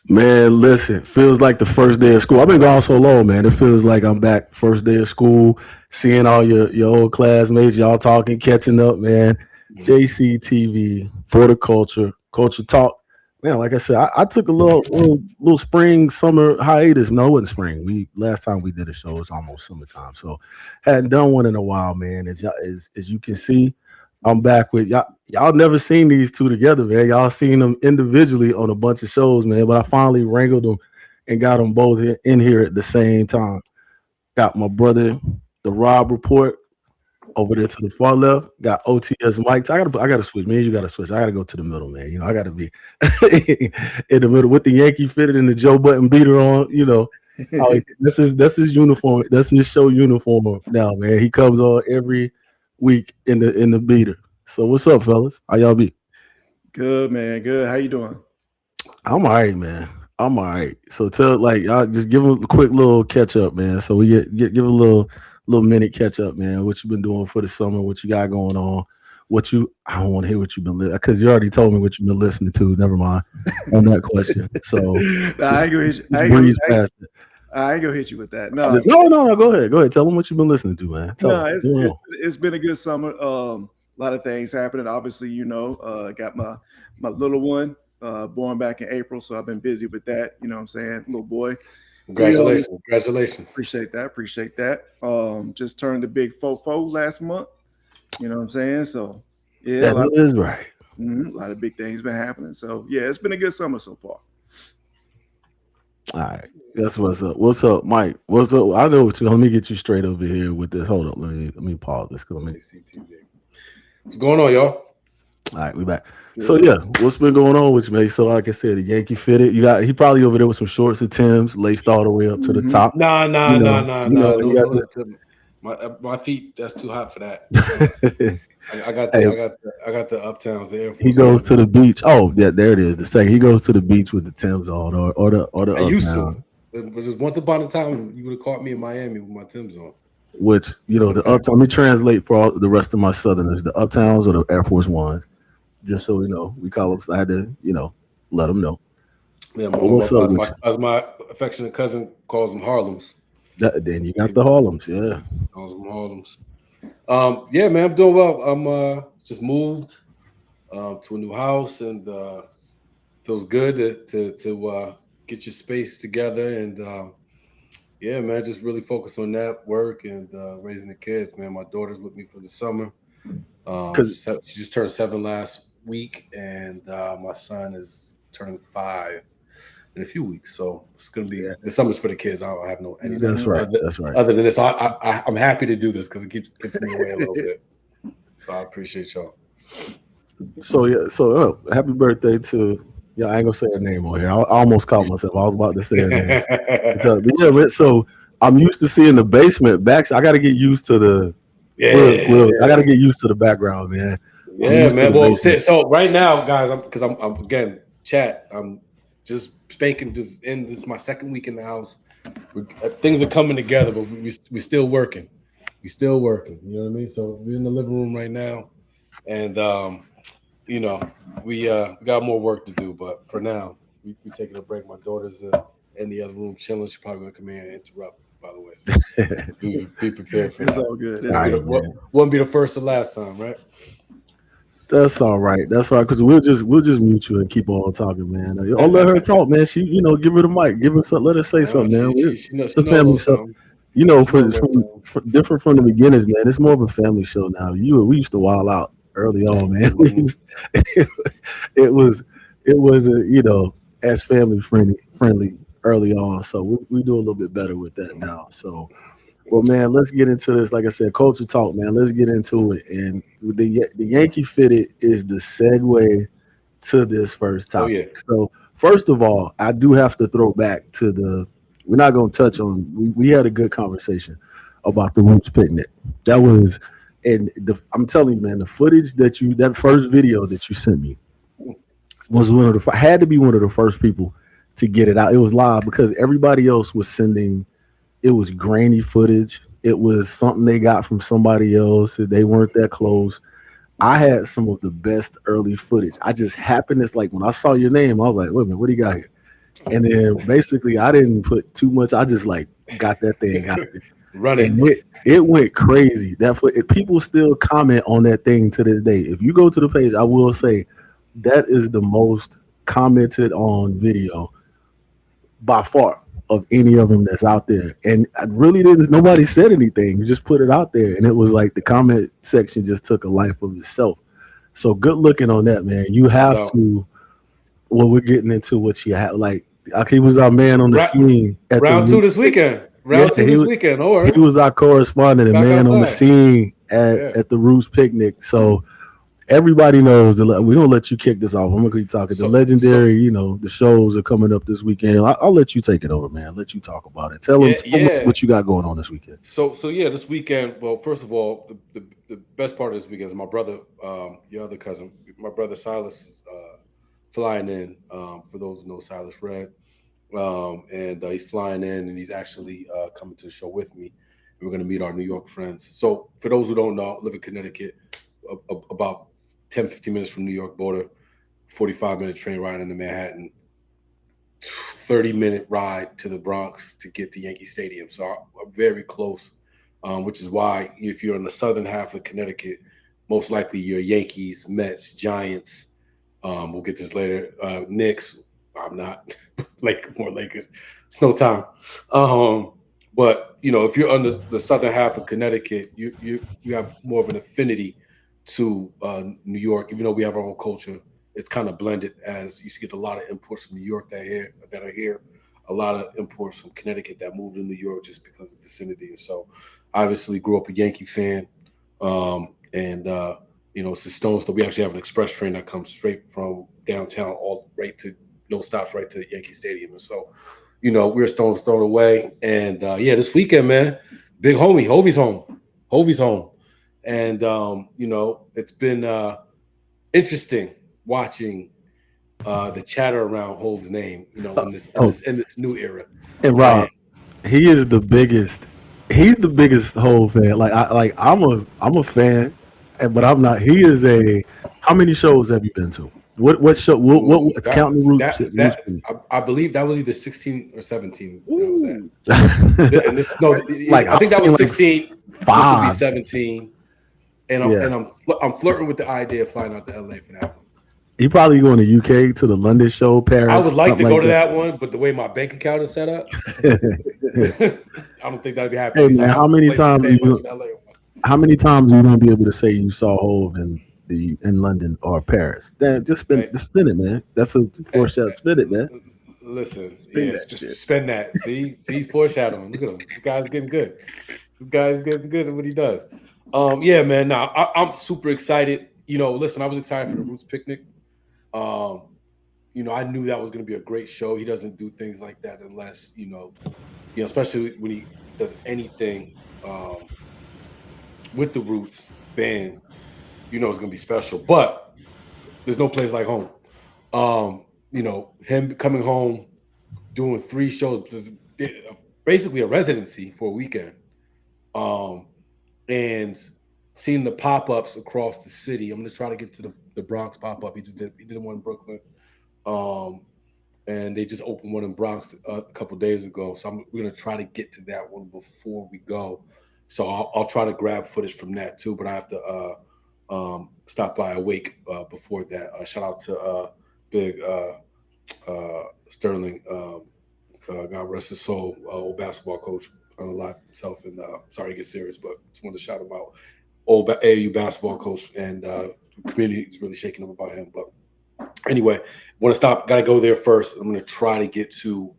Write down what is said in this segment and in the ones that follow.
Man, listen, feels like the first day of school. I've been gone so long, man. It feels like I'm back first day of school, seeing all your old classmates, y'all talking, catching up, man. JCTV for the culture talk. Man, like I said, I took a little spring summer hiatus. No, it wasn't spring. We last time we did a show was almost summertime, so hadn't done one in a while, man. As you can see, I'm back with y'all. Y'all never seen these two together, man. Y'all seen them individually on a bunch of shows, man. But I finally wrangled them and got them both in here at the same time. Got my brother, the Rob Report, over there to the far left. Got OTS Mike. I gotta switch, man. You gotta switch. I gotta go to the middle, man. I gotta be in the middle with the Yankee fitted and the Joe Button beater on. That's his uniform. That's his show uniform now, man. He comes on every week in the beater. So what's up, fellas? How y'all be? Good man, good. How you doing? I'm all right, man. I'm all right. So tell y'all just give them a quick little catch up, man. So we give a little minute catch up, man. What you been doing for the summer? What you got going on? I don't want to hear what you've been because you already told me what you've been listening to. Never mind on that question. So I ain't gonna hit you. breeze past it. I ain't gonna hit you with that. No, no. Go ahead. Tell them what you've been listening to, man. no. It's been a good summer. A lot of things happening. Obviously, got my little one born back in April, so I've been busy with that. You know what I'm saying, little boy. Congratulations. Appreciate that. Just turned the big fofo last month. You know what I'm saying? So yeah, that is right. A lot of big things been happening. So yeah, it's been a good summer so far. All right, that's what's up. What's up, Mike? What's up? I know what you. Let me get you straight over here with this. Hold up. Let me pause this because What's going on, y'all? All right, we back. Good. So yeah, what's been going on with you, man? So like I said, the Yankee fitted. He probably over there with some shorts and Timbs, laced all the way up to the top. Nah. My feet. That's too hot for that. I got the Uptowns. The Air Force he goes to the beach. Oh, yeah, there it is. The second he goes to the beach with the Timbs on, or the Uptown. Used to. It was just once upon a time you would have caught me in Miami with my Timbs on. Which the Uptown. Let me translate for all the rest of my Southerners. The Uptowns or the Air Force Ones. Just so we know, we call them. I had to, let them know. Yeah, what's up? As my affectionate cousin calls them Harlems. Then you got the Harlems, yeah. Calls them Harlems. Yeah, man, I'm doing well. I'm just moved to a new house, and feels good to get your space together. And yeah, man, just really focus on that work and raising the kids. Man, my daughter's with me for the summer. She just turned 7 last week, and my son is turning 5 in a few weeks. So it's gonna be the summer's for the kids. I don't have anything. That's right. That's right. Other than this, I'm happy to do this because it keeps me away a little bit. So I appreciate y'all. So yeah, happy birthday to I ain't gonna say her name on here. I almost caught myself. I was about to say her name. But yeah, so I'm used to seeing the basement back. I got to get used to the. I got to get used to the background, man. Yeah, man. Well, so right now, guys, I'm again, chat. I'm just spanking. This is my second week in the house. Things are coming together, but we still working. We still working. You know what I mean? So we're in the living room right now, and we got more work to do. But for now, we taking a break. My daughter's in the other room chilling. She's probably gonna come in and interrupt. By the way, so be prepared for that. It's all good. Won't be the first or last time, right? That's all right. That's all right. Because we'll just mute you and keep on talking, man. Don't let her talk, man. She, give her the mic. Give her some. Let her say something, man. It's a family show. For different from the beginnings, man. It's more of a family show now. We used to wild out early on, man. It was as family friendly early on. So we do a little bit better with that now. So. Well, man, let's get into this. Like I said, culture talk, man. Let's get into it. And the Yankee Fitted is the segue to this first topic. Oh, yeah. So, first of all, I do have to throw back to we're not going to touch on, we had a good conversation about the Roots picnic. That was, I'm telling you, man, the footage that first video that you sent me was had to be one of the first people to get it out. It was live because everybody else was sending. It was grainy footage. It was something they got from somebody else. They weren't that close. I had some of the best early footage. I just happened. It's like when I saw your name, I was like, wait a minute, what do you got here? And then basically I didn't put too much. I just like got that thing out there. Running. And it went crazy. People still comment on that thing to this day. If you go to the page, I will say that is the most commented on video by far of any of them that's out there. And I really didn't. Nobody said anything. You just put it out there, and it was like the comment section just took a life of itself. So good looking on that, man. You have to. Well, we're getting into what you have. Like he was our man on the scene at round two this weekend. Round two this weekend. Don't worry. He was our correspondent and man on the scene at the Roots picnic. So everybody knows we're gonna let you kick this off. I'm gonna keep talking. The legendary, the shows are coming up this weekend. I'll let you take it over, man. Let you talk about it. Tell them what you got going on this weekend. So yeah, this weekend. Well, first of all, the best part of this weekend is my brother, your other cousin, my brother Silas is flying in. For those who know Silas Red. And he's flying in, and he's actually coming to the show with me. We're going to meet our New York friends. So for those who don't know, I live in Connecticut, about 10, 15 minutes from New York border, 45-minute train ride into Manhattan, 30-minute ride to the Bronx to get to Yankee Stadium. So I'm very close, which is why if you're in the southern half of Connecticut, most likely you're Yankees, Mets, Giants. We'll get to this later. Knicks. I'm not more Lakers. It's no time. But if you're on the southern half of Connecticut, you have more of an affinity to New York. Even though we have our own culture, it's kind of blended. As you get a lot of imports from New York that are here, a lot of imports from Connecticut that moved to New York just because of vicinity. And so, I obviously grew up a Yankee fan, it's the Stones. So we actually have an express train that comes straight from downtown all right to. No stops right to Yankee Stadium. And so, we're Stones thrown away. And this weekend, man, big homie, Hovey's home. And it's been interesting watching the chatter around Hove's name, in this new era. And Rob, he is the biggest. He's the biggest Hove fan. I'm a fan, but I'm not. He is a. How many shows have you been to? What show? What's counting the Roots? I believe that was either 16 or 17. And this, I think that was 16. 5. This would be 17. And I'm flirting with the idea of flying out to LA for that one. You probably going to UK to the London show, Paris. I would like to go to that one, but the way my bank account is set up, I don't think that'd be happening. Hey man, how many times are you going to be able to say you saw Hove in London or Paris? Then just spin it, man. That's a foreshadow. Spin it, man. Listen, just spend that. See, he's foreshadowing. Look at him. This guy's getting good. This guy's getting good at what he does. Man. Now I'm super excited. Listen, I was excited for the Roots picnic. I knew that was going to be a great show. He doesn't do things like that unless especially when he does anything with the Roots band. It's going to be special, but there's no place like home. Him coming home, doing 3 shows, basically a residency for a weekend, and seeing the pop-ups across the city. I'm going to try to get to the Bronx pop-up. He did one in Brooklyn, and they just opened one in Bronx a couple days ago. So we're going to try to get to that one before we go. So I'll try to grab footage from that too, but I have to stop by Awake before that. Shout out to Big Sterling, God rest his soul, old basketball coach, unalive himself. And sorry to get serious, but just wanted to shout him out. Old AAU basketball coach, and the community is really shaking up about him. But anyway, want to stop. Got to go there first. I'm going to try to get to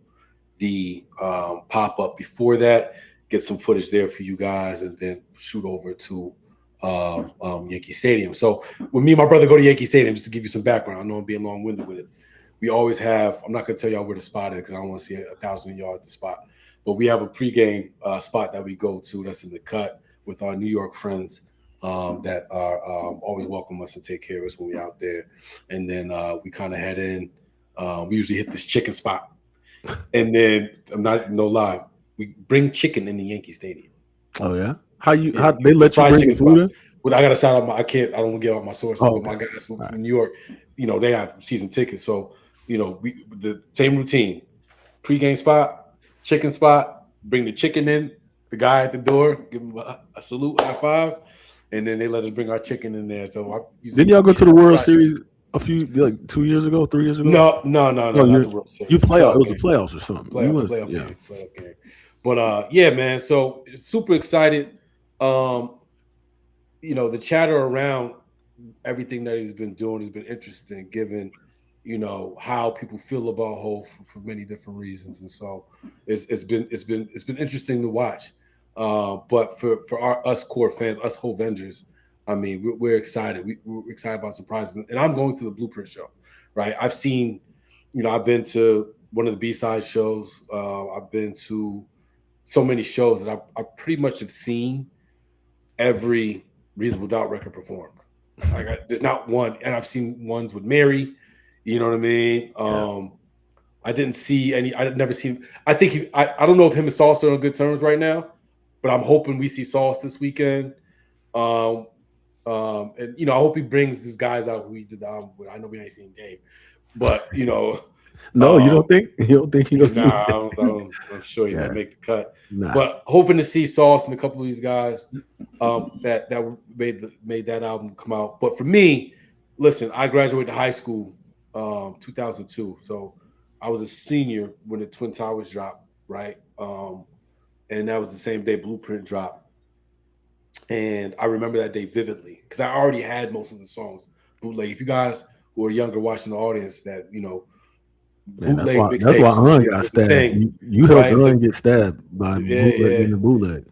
the pop-up before that, get some footage there for you guys, and then shoot over to Yankee Stadium. So when me and my brother go to Yankee Stadium, just to give you some background, I know I'm being long-winded with it. We always have, I'm not going to tell y'all where the spot is because I don't want to see 1,000 yards at the spot, but we have a pregame spot that we go to that's in the cut with our New York friends that are always welcome us and take care of us when we're out there. And then we kind of head in. We usually hit this chicken spot. And then, no lie, we bring chicken in the Yankee Stadium. Oh, yeah? How they let you bring food? Well, I got to shout out I don't give out my sources, but my guys from New York, they have season tickets. So, the same routine. pregame spot, chicken spot, bring the chicken in, the guy at the door, give him a salute, high five, and then they let us bring our chicken in there. So I Didn't y'all go to the World Series a few 2 years ago, 3 years ago? No, Oh, not the World Series. You playoff. It was the game. playoffs or something. Playoff game. But yeah, man. So super excited. You know, the chatter around everything that he's been doing has been interesting, given how people feel about Hov for many different reasons, and so it's been interesting to watch. But for us core fans, us Hovengers, I mean, we're excited. We're excited about surprises, and I'm going to the Blueprint show, right? I've seen, I've been to one of the B-side shows. I've been to so many shows that I pretty much have seen every Reasonable Doubt record performed. There's not one, and I've seen ones with Mary. You know what I mean? I didn't see any. I've never seen. I think he's. I don't know if him and Sauce are on good terms right now, but I'm hoping we see Sauce this weekend. And I hope he brings these guys out who he did the album with. I know we ain't seen Dave, but no, you don't think he'll see? I'm sure he's gonna make the cut. Nah. But hoping to see Sauce and a couple of these guys that made that album come out. But for me, listen, I graduated high school 2002, so I was a senior when the Twin Towers dropped, right? And that was the same day Blueprint dropped. And I remember that day vividly because I already had most of the songs bootleg. If you guys who are younger watching the audience, that man, that's why Unn got stabbed. You helped Unn get stabbed by bootleg in the bootleg.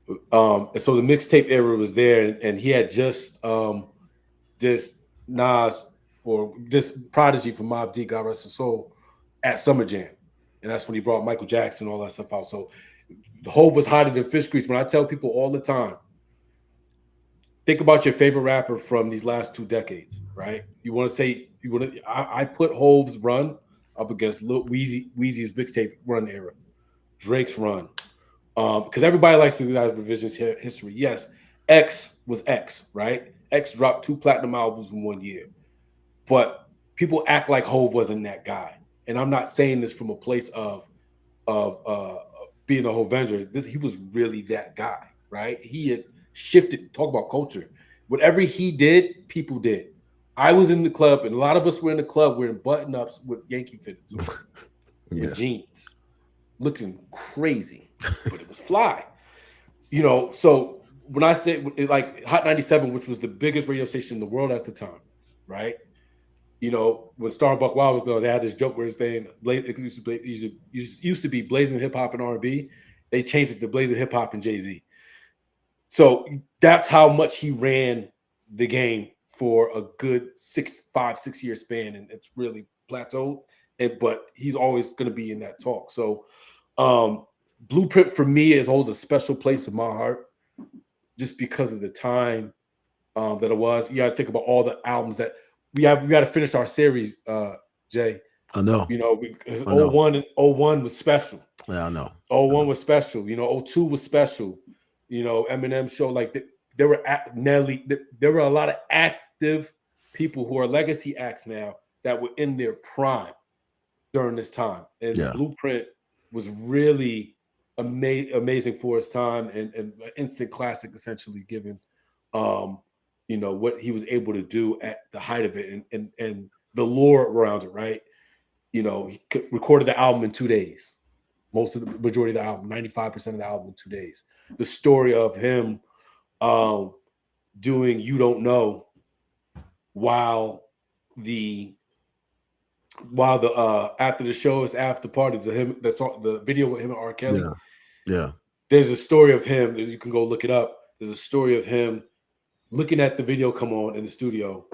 And so the mixtape era was there, and he had just Nas or just Prodigy from Mobb Deep, God rest his soul, at Summer Jam, and that's when he brought Michael Jackson and all that stuff out. So Hov was hotter than fish grease. When I tell people all the time, think about your favorite rapper from these last 2 decades, right? I put Hov's run up against Lil Weezy's mixtape run era, Drake's run, because everybody likes to do that revisionist history. Yes, X was X, right? X dropped 2 platinum albums in 1 year, but people act like Hov wasn't that guy, and I'm not saying this from a place of being a Hovenger. He was really that guy, right? He had shifted. Talk about culture. Whatever he did, people did. I was in the club, and a lot of us were in the club wearing button-ups with Yankee fitteds, with jeans, looking crazy, but it was fly. So when I say like Hot 97, which was the biggest radio station in the world at the time, right? When Starbuck Wild was going, they had this joke where it's saying it used to be blazing hip hop and R&B. They changed it to blazing hip hop and Jay-Z. So that's how much he ran the game for a good 6 year span, and it's really plateaued. But he's always going to be in that talk. So Blueprint for me holds a special place in my heart, just because of the time that it was. You got to think about all the albums that we got to finish our series, Jay. I know. Because 01 was special. Yeah, I know. 01 was special. 02 was special. Eminem show, like there were Nelly. There were a lot of active people who are legacy acts now that were in their prime during this time. And Blueprint was really amazing for his time and an instant classic, essentially, given what he was able to do at the height of it and the lore around it, right? He recorded the album in 2 days. Majority of the album, 95% of the album in 2 days. The story of him doing You Don't Know while the after the show is after party, the video with him and R. Kelly. Yeah. There's a story of him, you can go look it up. There's a story of him looking at the video come on in the studio,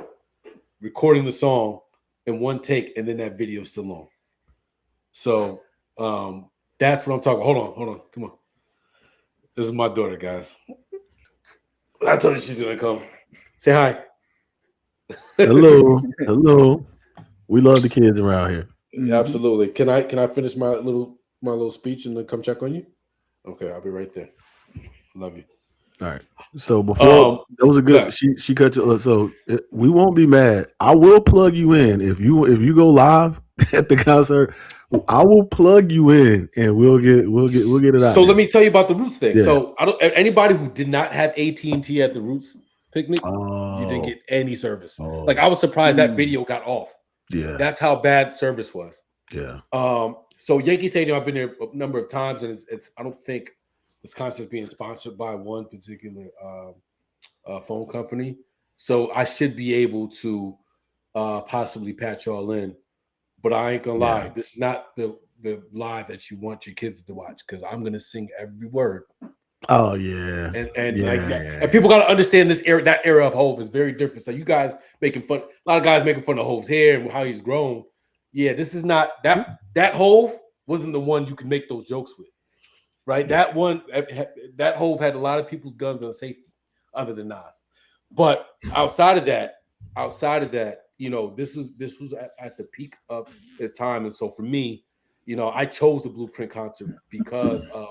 recording the song in one take, and then that video is still on. So that's what I'm talking about. Hold on. Come on. This is my daughter, guys. I told you she's going to come. Say hi. Hello. We love the kids around here. Yeah, absolutely. Can I finish my little speech and then come check on you? Okay, I'll be right there. Love you. All right. So before that was a good. She cut you. So we won't be mad. I will plug you in if you go live. at the concert, I will plug you in and we'll get it out. So let me tell you about the Roots thing. Yeah. So anybody who did not have AT&T at the Roots picnic, you didn't get any service. Like I was surprised that video got off. Yeah. That's how bad service was. Yeah. So Yankee Stadium, I've been there a number of times, and it's I don't think this concert is being sponsored by one particular phone company. So I should be able to possibly patch y'all in. But I ain't gonna lie, this is not the live that you want your kids to watch because I'm gonna sing every word. Oh yeah, and people got to understand this era. That era of Hov is very different. So you guys making fun, a lot of guys making fun of Hov's hair and how he's grown. Yeah, this is not that Hov wasn't the one you can make those jokes with, right? Yeah. That Hov had a lot of people's guns on safety, other than Nas. But outside of that, you know, this was at the peak of his time, and so for me, you know, I chose the Blueprint concert because of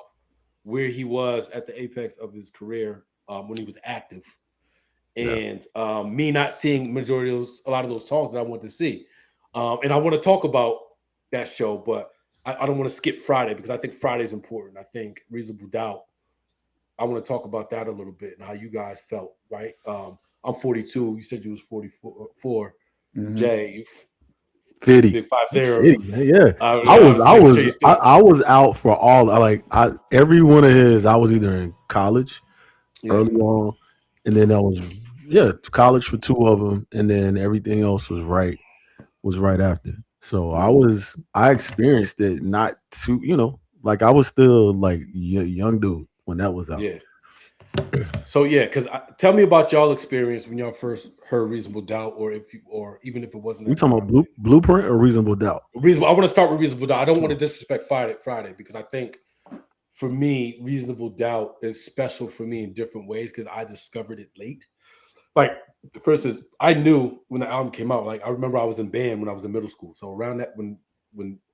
where he was at the apex of his career when he was active, and me not seeing a lot of those songs that I wanted to see, and I want to talk about that show, but I don't want to skip Friday because I think Friday's important. I think Reasonable Doubt. I want to talk about that a little bit and how you guys felt. Right, I'm 42. You said you was 44. Mm-hmm. Jay, you 50. 50. Yeah. I was out for all every one of his. I was either in college early on, and then I was college for 2 of them, and then everything else was right after. So I experienced it not too, you know, like I was still like young dude when that was out. Yeah. So because tell me about y'all experience when y'all first heard Reasonable Doubt, or even if it wasn't. We talking about Blueprint or Reasonable Doubt? Reasonable. I want to start with Reasonable Doubt. I don't want to disrespect Friday because I think for me, Reasonable Doubt is special for me in different ways because I discovered it late. Like the first is I knew when the album came out. Like I remember I was in band when I was in middle school. So around that when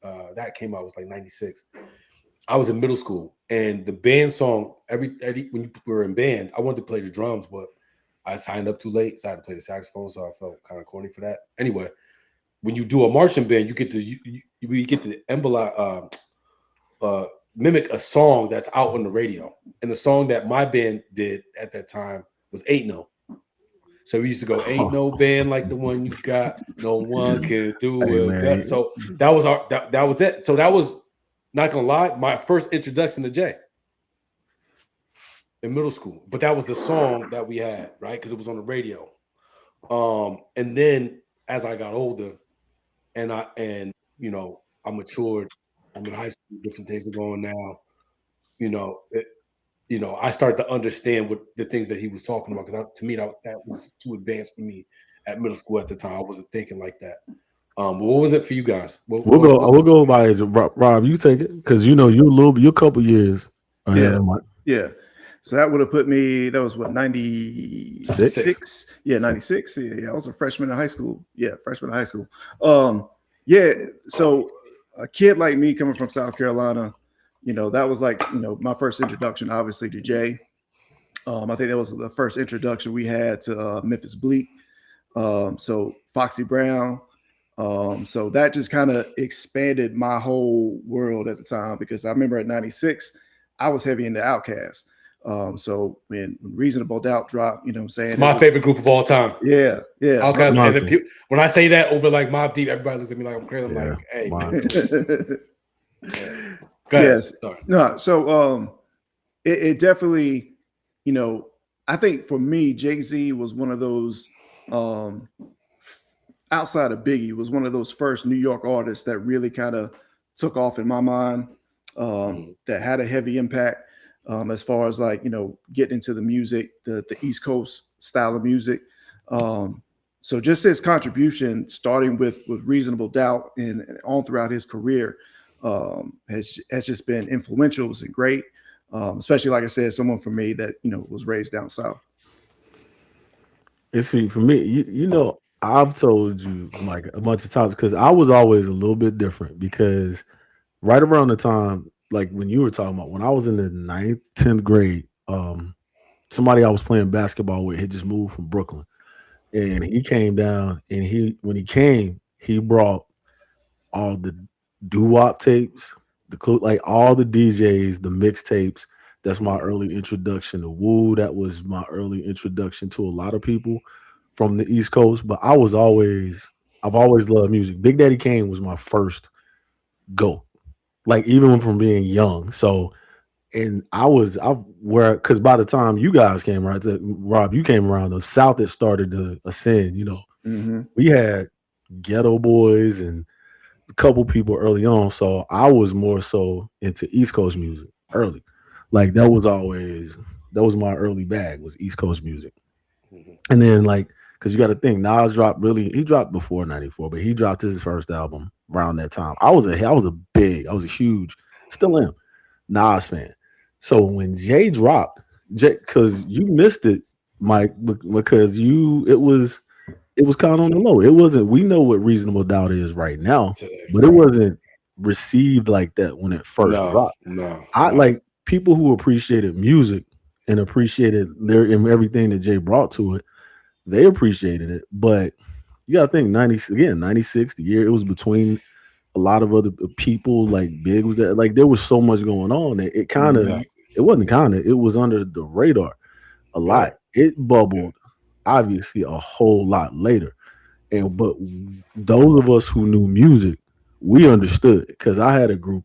that came out, it was like 96. I was in middle school, and the band song, every when you were in band, I wanted to play the drums, but I signed up too late, so I had to play the saxophone, so I felt kind of corny for that. Anyway, when you do a marching band, you get to mimic a song that's out on the radio, and the song that my band did at that time was Ain't No. So we used to go, ain't no band like the one you got, no one can do it better. So that was that was it. So that was, not gonna lie, my first introduction to Jay in middle school. But that was the song that we had, right? Because it was on the radio. And then as I got older, and you know, I matured. I'm in high school. Different things are going now. You know, I started to understand what the things that he was talking about. Because to me, that was too advanced for me at middle school at the time. I wasn't thinking like that. What was it for you guys? We'll go by as Rob. You take it because you know you're a couple years ahead of Mike. Yeah. So that would have put me. That was what 96. Yeah, 96. Yeah, I was a freshman in high school. Yeah, freshman in high school. So a kid like me coming from South Carolina, you know, that was like my first introduction, obviously, to Jay. I think that was the first introduction we had to Memphis Bleak. So Foxy Brown. So that just kind of expanded my whole world at the time because I remember at 96, I was heavy into Outkast. So when Reasonable Doubt dropped, you know what I'm saying? It's my favorite group of all time. Yeah. Outkast. When I say that over like Mobb Deep, everybody looks at me like I'm crazy. I'm like, hey. Go ahead. Yes. Sorry. No, so it definitely, you know, I think for me, Jay-Z was one of those outside of Biggie, was one of those first New York artists that really kind of took off in my mind, that had a heavy impact as far as like, you know, getting into the music, the East Coast style of music. So just his contribution, starting with Reasonable Doubt and on throughout his career, has just been influential and great. Especially, like I said, someone for me that, you know, was raised down south. And see, for me, you know, I've told you like a bunch of times because I was always a little bit different because right around the time, like when you were talking about when I was in the 9th, 10th grade, somebody I was playing basketball with had just moved from Brooklyn, and he came down, and when he came, he brought all the doo-wop tapes, like all the DJs, the mixtapes. That's my early introduction to Woo. That was my early introduction to a lot of people from the East Coast. But I've always loved music. Big Daddy Kane was my first go. Like even from being young. So and I where because by the time you guys came around, Rob, you came around, the South that started to ascend. Mm-hmm. We had Ghetto Boys and a couple people early on. So I was more so into East Coast music early. Like that was my early bag was East Coast music. Mhm. And then like because you got to think Nas dropped he dropped before '94, but he dropped his first album around that time. I was a huge, still am Nas fan. So when Jay dropped, Jay, because you missed it, Mike, because it was kind of on the low. It wasn't. We know what reasonable doubt is right now, Today, but it right? wasn't received like that when it first No, dropped. no, I no. like people who appreciated music and appreciated their and everything that Jay brought to it. They appreciated it, but you got to think 96, the year it was between a lot of other people. Like Big was that like there was so much going on that it kind of Exactly. it wasn't kind of it was under the radar a Yeah, lot. It yeah. bubbled obviously a whole lot later. And but those of us who knew music, we understood because I had a group.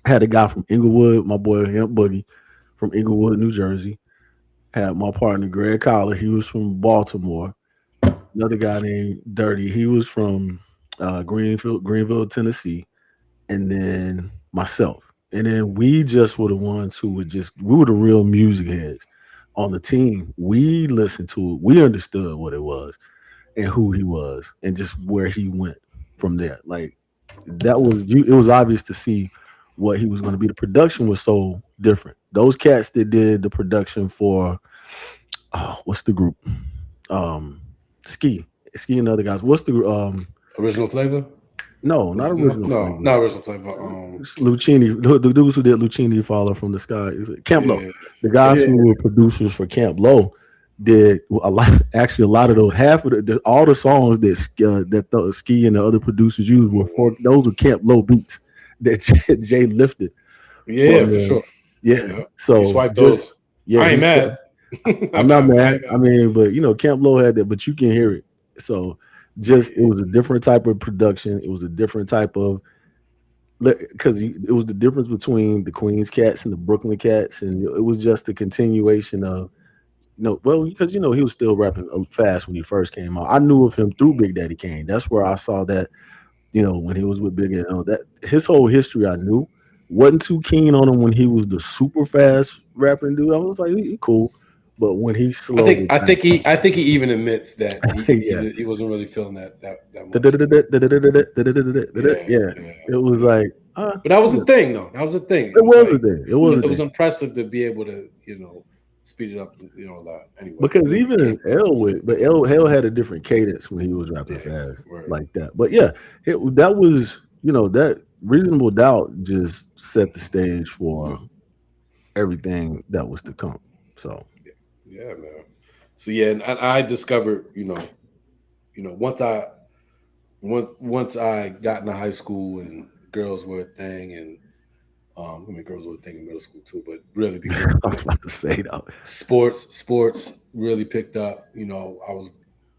I had a guy from Inglewood, my boy Hemp Boogie from Inglewood, New Jersey. Had my partner Greg Collar. He was from Baltimore. Another guy named Dirty. He was from Greenville, Tennessee. And then myself. And then we just were the ones who we were the real music heads on the team. We listened to it. We understood what it was and who he was and just where he went from there. Like it was obvious to see what he was going to be. The production was so different. Those cats that did the production for what's the group? Um Ski. Ski and the other guys. What's the Original flavor? no, not No, original no, flavor. not original flavor. Lucchini, the dudes who did Lucchini Follow from the Sky, is it Camp Low. Yeah, The guys Yeah. who were producers for Camp Low did a lot. Actually, a lot of those, half of all the songs that the Ski and the other producers used were mhm. for those were Camp Low beats that Jay lifted Yeah, from for sure. yeah. Yeah, he So swiped just those. yeah, I ain't he's. mad. I I'm not ain't mad. mad. I mean, but Camp Low had that, but you can hear it. So just it Yeah, was a different type of production. It was a different type of because it was the difference between the Queens Cats and the Brooklyn Cats, and it was just a continuation of well, because he was still rapping fast when he first came out. I knew of him through Big Daddy Kane. That's where I saw that when he was with Big that his whole history I knew. Wasn't too keen on him when he was the super fast rapping dude. I was like, he cool, but when he I slowed think it I down, think he I think he even admits that yeah, he wasn't really feeling that much. yeah, Yeah, yeah, it was yeah. like, But that was the thing, though. That was the thing. It it was was a like thing. It was a it was thing. impressive to be able to speed it up a lot. Anyway, Because and then even became in but L had a different cadence when he was rapping yeah, fast word. like that. But yeah, that was that reasonable doubt just set the stage for everything that was to come. So Yeah, man. So yeah, and I discovered once once I got into high school and girls were a thing and I mean girls were a thing in middle school too, but really I became a was thing. about to say though. Sports really picked up. I was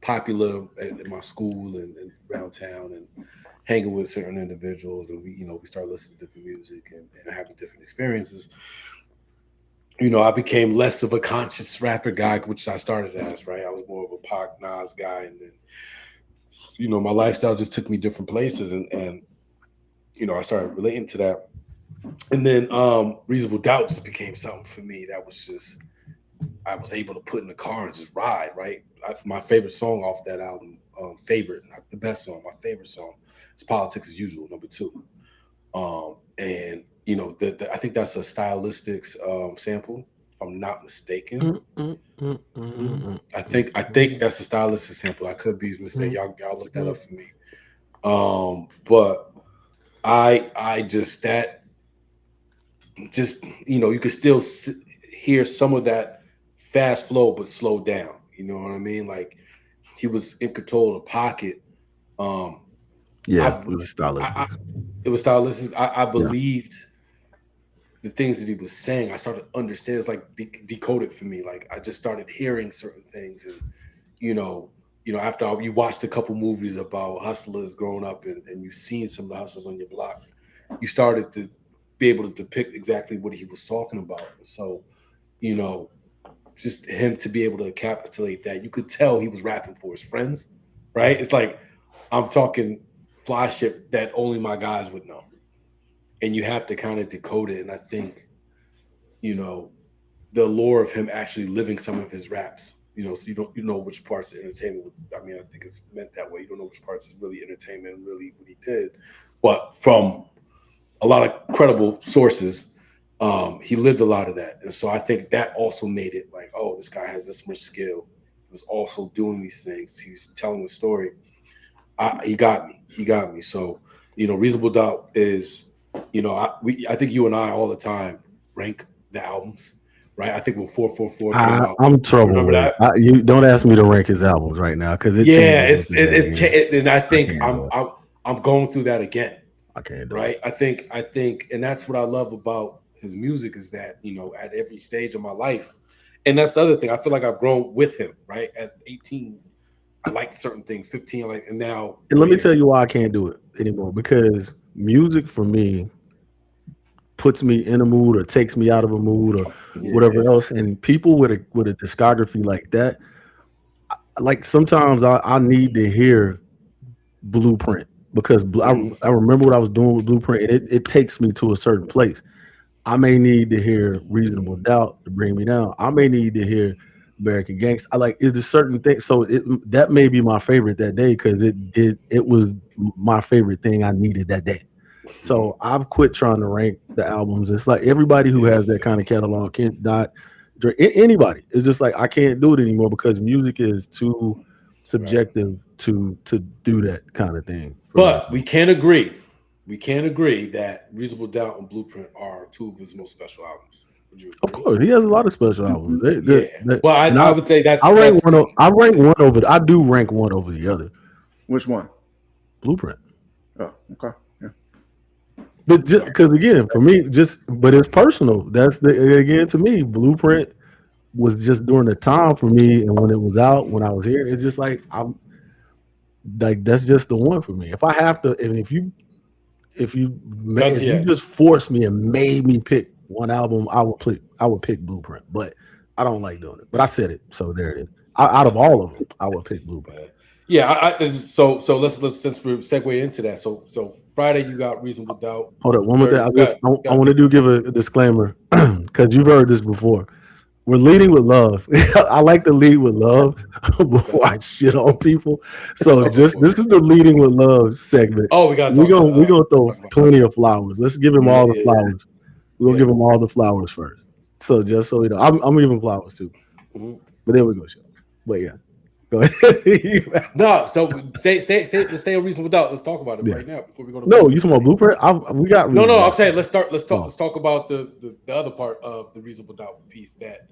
popular at my school and around town and hanging with certain individuals, and we started listening to different music and having different experiences. I became less of a conscious rapper guy, which I started as, right? I was more of a Pac Nas guy, and then my lifestyle just took me different places, and I started relating to that, and then Reasonable Doubt just became something for me that was just I was able to put in the car and just ride, right? My favorite song off that album, favorite, not the best song, my favorite song is Politics as Usual, number 2. And I think that's a stylistics sample, if I'm not mistaken. I think that's a stylistic sample. I could be mistaken. Y'all look that up for me. But I just that just you could still hear some of that fast flow but slow down. You know what I mean? Like he was in control of the pocket. Um, Yeah, I, it was I stylistic. it was stylistic. I Yeah. believed the things that he was saying. I started to understand. It's like decoded for me. Like I just started hearing certain things, and you know, after you watched a couple movies about hustlers growing up, and you seen some of the hustlers on your block, you started to be able to depict exactly what he was talking about. So, you know, just him to be able to encapsulate that, you could tell he was rapping for his friends, right? It's like I'm talking fly shit that only my guys would know, and you have to kind of decode it. And I think, you know, the allure of him actually living some of his raps. So you know which parts of entertainment was, I mean, I think it's meant that way. You don't know which parts is really entertainment and really what he did. But from a lot of credible sources, he lived a lot of that. And so I think that also made it like, oh, this guy has this much skill. He was also doing these things. He was telling the story. He got me. He got me. So, Reasonable Doubt is, I think you and I all the time rank the albums, right? I think when 444 came out, I'm trouble remember with it. that? You don't ask me to rank his albums right now because it Yeah, changes it's every day. and I I think can't do I'm it. I'm I'm going through that again, I can't do it. right? I think, and that's what I love about his music is that at every stage of my life, and that's the other thing. I feel like I've grown with him, right? At 18, I liked certain things. 15, and now And we're let me here. tell you why I can't do it anymore because music for me puts me in a mood or takes me out of a mood or Yeah. whatever else. And people with a discography like that, like sometimes I need to hear Blueprint because Hmm. I remember what I was doing with Blueprint and it takes me to a certain place. I may need to hear Reasonable Doubt to bring me down. I may need to hear American Gangster. I like is there certain thing. So that may be my favorite that day because it was my favorite thing I needed that day. So I've quit trying to rank the albums. It's like everybody who has that Yes. kind of catalog can not anybody. It's just like I can't do it anymore because music is too Right. subjective to do that kind of thing for me. But we can't agree. We can't agree that Reasonable Doubt and Blueprint are two of his most special albums. Would you Of agree? course, he has a lot of special albums. Yeah. But And I would say I rank that's one. I rank one over. I do rank one over the other. Which one? Blueprint. Oh, okay. Yeah. But because again, for me, but it's personal. That's again to me, Blueprint was just during the time for me, and when it was out, when I was here, it's just like I'm like that's just the one for me. If I have to, and gun if to you your just forced me and made me pick one album, I would pick Blueprint. But I don't like doing it. But I said it, so there it is. Out of all of them, I would pick Blueprint. Yeah, so let's since we segue into that. So Friday you got Reasonable Doubt. Hold up, one more thing. Thursday, go ahead, I go ahead. want to give a disclaimer because you've heard this before. We're leading with love. I like to lead with love before I shit on people. So Oh, go just for it. this is the leading with love segment. Oh, we gotta talk about We're gonna throw talk about plenty of flowers. Let's give him yeah, all the yeah, flowers. We're gonna yeah. give him all the flowers first. So just so you know, I'm giving flowers too. Mhm. But there we go, show. But yeah, go ahead. No, so let's stay on Reasonable Doubt. Let's talk about it Yeah. right now before we go to No, you Blueprint. talking about Blueprint? We got No, I'm reasonable. saying let's talk Oh. let's talk about the other part of the Reasonable Doubt piece that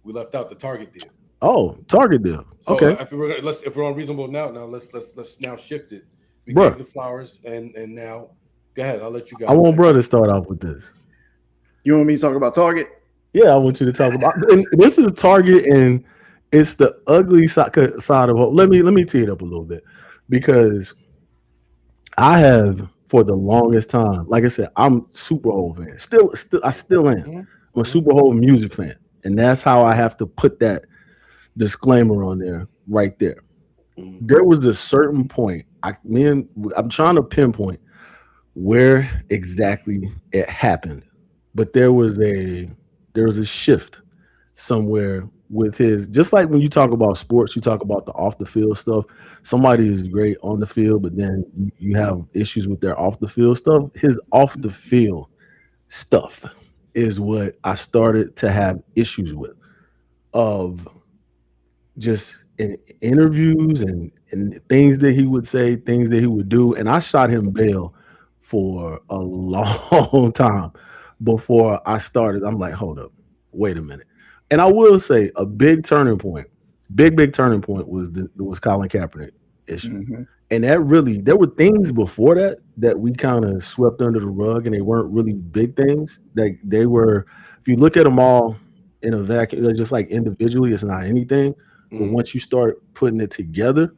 we left out, the Target deal. Oh, Target deal. So Okay, if we're on Reasonable now let's now shift it. We bruh. gave the flowers and now go ahead. I'll let you I guys want say. bruh to start off with this. You want me to talk about Target? Yeah, I want you to talk about. And this is Target, and it's the ugly side of. Let me tee it up a little bit because I have for the longest time, like I said, I'm Super Bowl fan. I still am. Mhm, I'm a mhm, Super Bowl music fan, and that's how I have to put that disclaimer on there, right there. mhm. There was a certain point. I'm trying to pinpoint where exactly it happened, but there was a shift somewhere with his just like when you talk about sports, you talk about the off the field stuff. Somebody is great on the field, but then you have issues with their off the field stuff. His off the field stuff is what I started to have issues with of just in interviews and things that he would say, things that he would do. And I shot him bail for a long time before I started. I'm like, hold up, wait a minute. And I will say a big turning point was was Colin Kaepernick issue. Mm-hmm. And that really, there were things before that we kind of swept under the rug, and they weren't really big things. They were, if you look at them all in a vacuum, they're just like individually, it's not anything. But once you start putting it together,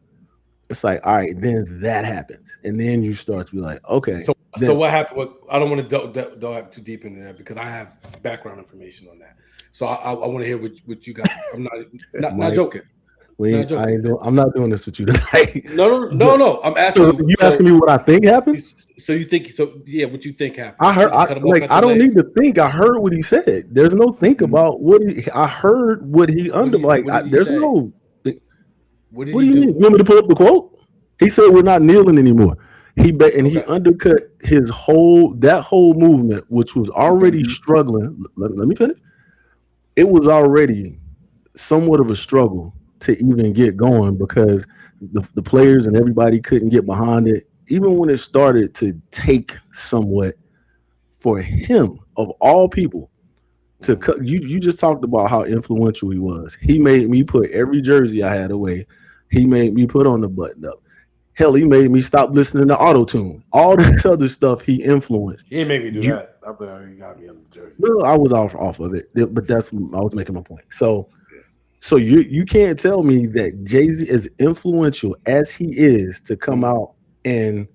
it's like, all right, then that happens, and then you start to be like, okay. So what happened? I don't want to delve too deep into that because I have background information on that. So I want to hear what you got. I'm not joking. I'm not doing this with you tonight. No. I'm asking you. Asking me what I think happened? So you think what you think happened? I heard. I don't need to think. I heard what he said. There's no think about what I heard. What he there's say? No. What do you mean? You want me to pull up the quote? He said we're not kneeling anymore. He undercut his whole movement, which was already struggling. Let me finish. It was already somewhat of a struggle to even get going because the players and everybody couldn't get behind it. Even when it started to take somewhat for him, of all people, to cut. You just talked about how influential he was. He made me put every jersey I had away. He made me put on the button up. Hell, he made me stop listening to auto-tune. All this other stuff he influenced. He didn't make me do that. I bet he got me on the jersey. No, I was off of it, but I was making my point. So you can't tell me that Jay-Z, as influential as he is, to come out and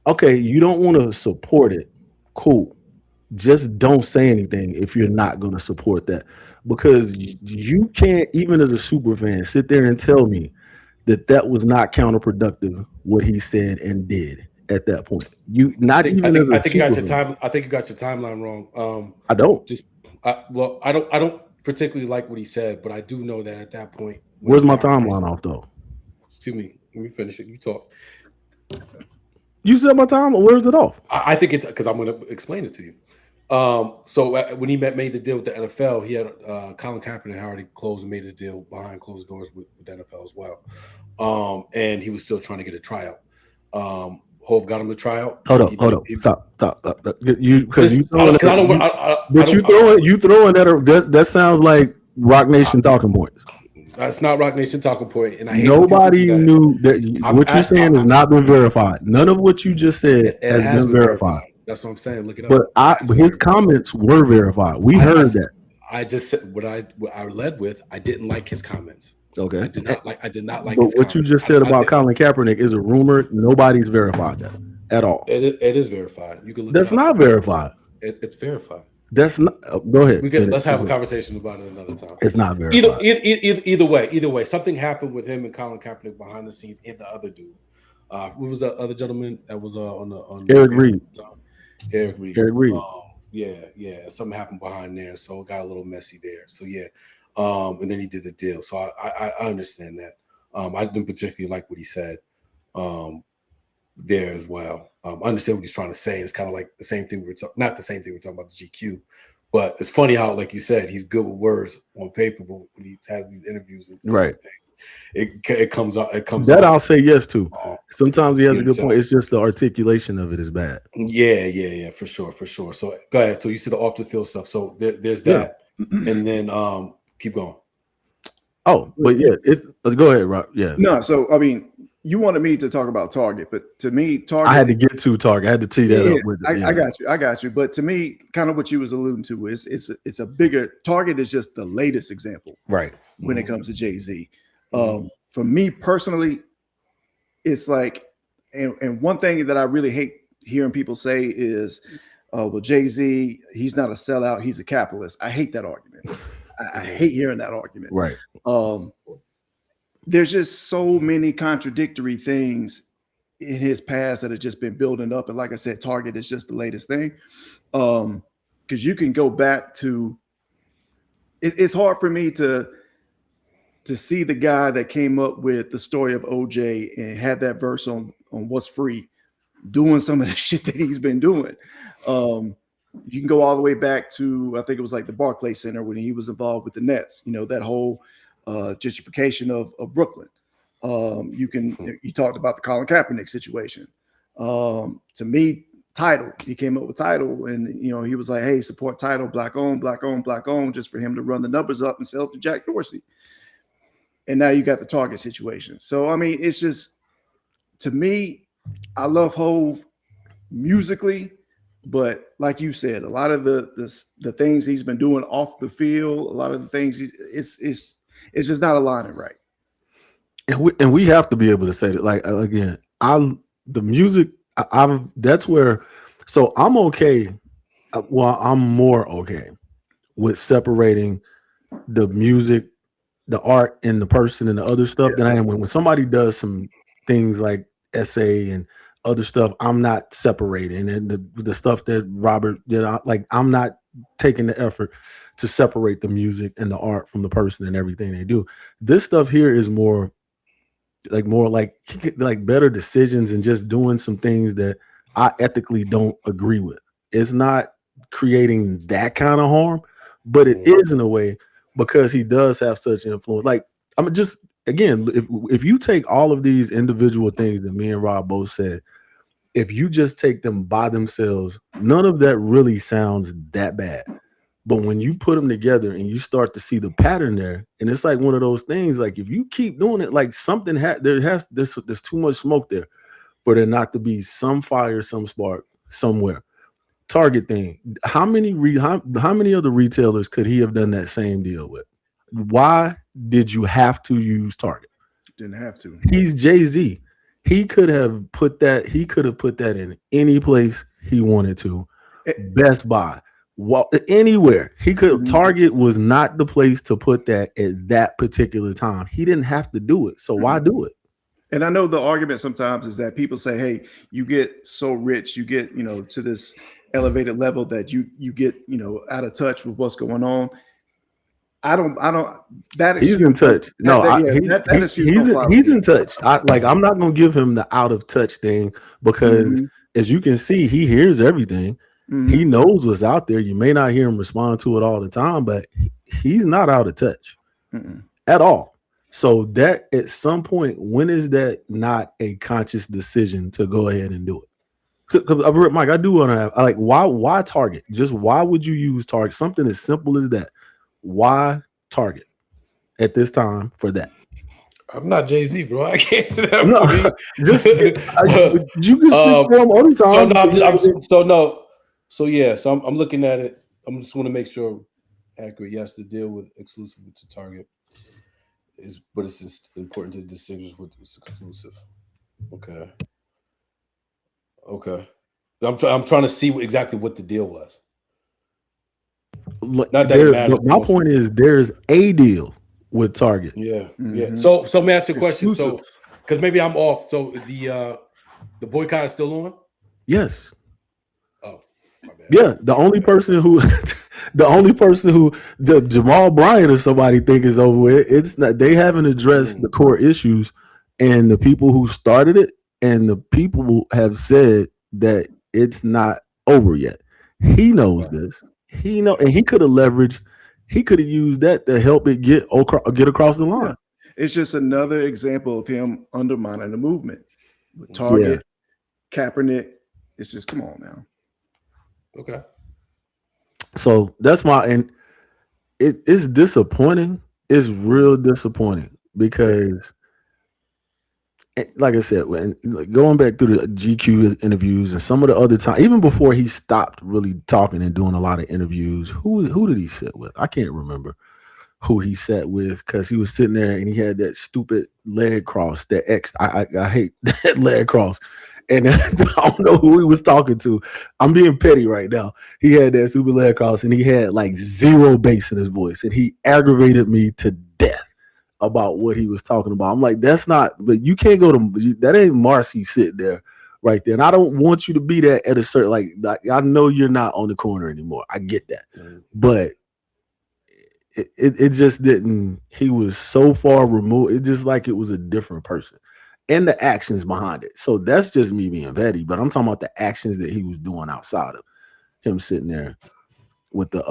okay, you don't want to support it. Cool. Just don't say anything if you're not going to support that, because you can't, even as a super fan, sit there and tell me that was not counterproductive what he said and did at that point. I think you got your timeline wrong. I don't. I don't particularly like what he said, but I do know that at that point. Where's my timeline off though? Excuse me. Let me finish it. You talk. You said my time. Where's it off? I think it's because I'm going to explain it to you. So when he made the deal with the NFL, he had Colin Kaepernick had already closed and made his deal behind closed doors with the NFL as well. And he was still trying to get a tryout. Hove got him the tryout. Hold up. Stop. You throwing that sounds like Rock Nation talking points. That's not Rock Nation talking point, and I hate nobody knew that. What you're saying has not been verified. None of what you just said has been verified. That's what I'm saying. Look it up. But his comments were verified. We heard that. I just said what I led with. I didn't like his comments. Okay. I did not like. But what you just said about Colin Kaepernick is a rumor. Nobody's verified that at all. It is verified. You can look. That's not verified. It's verified. That's not. Go ahead. Let's have a conversation about it another time. It's not verified. Either way, something happened with him and Colin Kaepernick behind the scenes and the other dude. What was the other gentleman that was on Eric Reed? Eric Reed. Yeah. Something happened behind there, so it got a little messy there. So yeah, and then he did the deal. So I understand that. I didn't particularly like what he said there as well. I understand what he's trying to say. It's kind of like the same thing not the same thing we're talking about the GQ, but it's funny how, like you said, he's good with words on paper, but when he has these interviews and right. It comes out. That I'll say yes to. Sometimes he has a good point. It's just the articulation of it is bad. Yeah, for sure. So go ahead. So you said the off the field stuff. So there's that, and then keep going. Oh, but yeah, let's go ahead, Rob. Yeah. No, so I mean, you wanted me to talk about Target, but to me, Target. I had to get to Target. I had to tee that up with it. I got you. But to me, kind of what you was alluding to is it's a bigger Target is just the latest example, right? When it comes to Jay-Z. For me personally, it's like, and one thing that I really hate hearing people say is, well, Jay-Z, he's not a sellout, he's a capitalist. I hate that argument. I hate hearing that argument. Right. There's just so many contradictory things in his past that have just been building up. And like I said, Target is just the latest thing. Because you can go back to, it's hard for me to see the guy that came up with the story of OJ and had that verse on What's Free doing some of the shit that he's been doing. You can go all the way back to, I think it was like the Barclays Center when he was involved with the Nets, that whole gentrification of Brooklyn. You talked about the Colin Kaepernick situation. To me, Tidal, he came up with Tidal, and he was like, hey, support Tidal, black owned, just for him to run the numbers up and sell it to Jack Dorsey. And now you got the Target situation. So I mean, it's just to me, I love Hove musically, but like you said, a lot of the things he's been doing off the field, a lot of the things it's just not aligning right. And we have to be able to say that. Like again, the music. I've that's where. So I'm okay. Well, I'm more okay with separating the music, the art, and the person and the other stuff than I am when somebody does some things like essay and other stuff. I'm not separating, and the stuff that Robert did. Like I'm not taking the effort to separate the music and the art from the person and everything they do. This stuff here is more like better decisions and just doing some things that I ethically don't agree with. It's not creating that kind of harm, but it is in a way because he does have such influence. Like I'm just again, if you take all of these individual things that me and Rob both said, if you just take them by themselves, none of that really sounds that bad. But when you put them together and you start to see the pattern there, and it's like one of those things, like if you keep doing it, like something there's too much smoke there for there not to be some fire, some spark somewhere. Target thing. How many other retailers could he have done that same deal with? Why did you have to use Target? Didn't have to. He's Jay-Z. He could have put that in any place he wanted to. Best Buy. Well, anywhere he could. Target was not the place to put that at that particular time. He didn't have to do it, so why do it? And I know the argument sometimes is that people say, "Hey, you get so rich, you get to this elevated level that you get out of touch with what's going on." I don't. That he's in touch. He's in touch. I'm not gonna give him the out of touch thing because as you can see, he hears everything. He knows what's out there. You may not hear him respond to it all the time, but he's not out of touch at all. So that at some point, when is that not a conscious decision to go ahead and do it? Mike, I do want to have why Target? Just why would you use Target? Something as simple as that. Why Target at this time for that? I'm not Jay-Z, bro. I can't say that. No, you can speak for him all the time. So I'm looking at it. I just want to make sure accurate. Yes, the deal with exclusive to Target but it's just important to distinguish what was exclusive. Okay. I'm trying to see exactly what the deal was. Not that it matters. My point is, there's a deal with Target. Yeah. So let me ask you a question. So, because maybe I'm off. So the boycott is still on? Yes. Oh, my bad. Yeah. The only person who Jamal Bryant or somebody think is over with. It's not. They haven't addressed the core issues, and the people who started it, and the people have said that it's not over yet. He knows this. And he could have leveraged. He could have used that to help it get across the line. It's just another example of him undermining the movement with Target, Kaepernick. It's just come on now. Okay. So that's and it's disappointing. It's real disappointing because, like I said, when going back through the GQ interviews and some of the other time, even before he stopped really talking and doing a lot of interviews, who did he sit with? I can't remember who he sat with because he was sitting there and he had that stupid leg cross, that X. I hate that leg cross. And I don't know who he was talking to. I'm being petty right now. He had that stupid leg cross and he had like zero bass in his voice. And he aggravated me to death about what he was talking about. I'm like, that's not, but you can't go to, that ain't Marcy sit there right there. And I don't want you to be that at a certain, like I know you're not on the corner anymore. I get that. But it just didn't, he was so far removed. It's just like it was a different person. And the actions behind it. So that's just me being petty, but I'm talking about the actions that he was doing outside of him sitting there with the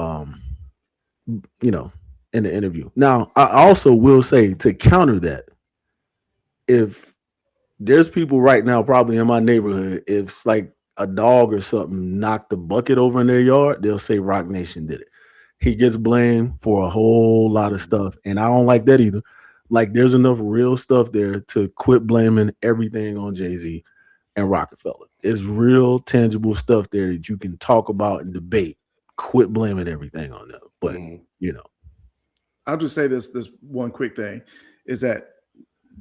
in the interview. Now, I also will say to counter that, if there's people right now probably in my neighborhood, if it's like a dog or something knocked the bucket over in their yard, they'll say Rock Nation did it. He gets blamed for a whole lot of stuff, and I don't like that either. Like there's enough real stuff there to quit blaming everything on Jay-Z and Rockefeller. It's real tangible stuff there that you can talk about and debate. Quit blaming everything on them. But you know, I'll just say this one quick thing is that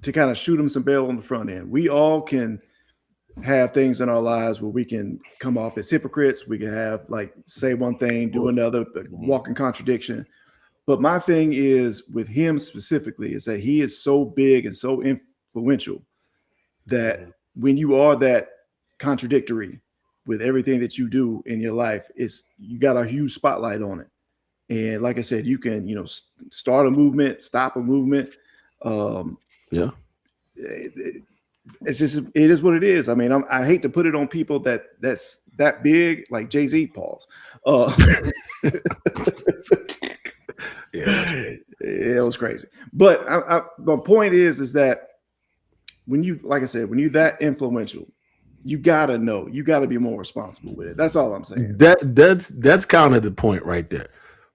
to kind of shoot them some bail on the front end. We all can have things in our lives where we can come off as hypocrites. We can have like say one thing, do another, walk in contradiction. But my thing is with him specifically is that he is so big and so influential that when you are that contradictory with everything that you do in your life, you got a huge spotlight on it. And like I said, you can, start a movement, stop a movement. yeah. It is what it is. I mean, I hate to put it on people that's that big, like Jay-Z. Pause. Yeah, it was crazy. But my point is that when you, like I said, when you're that influential, you gotta know, you gotta be more responsible with it. That's all I'm saying. That's kind of the point right there.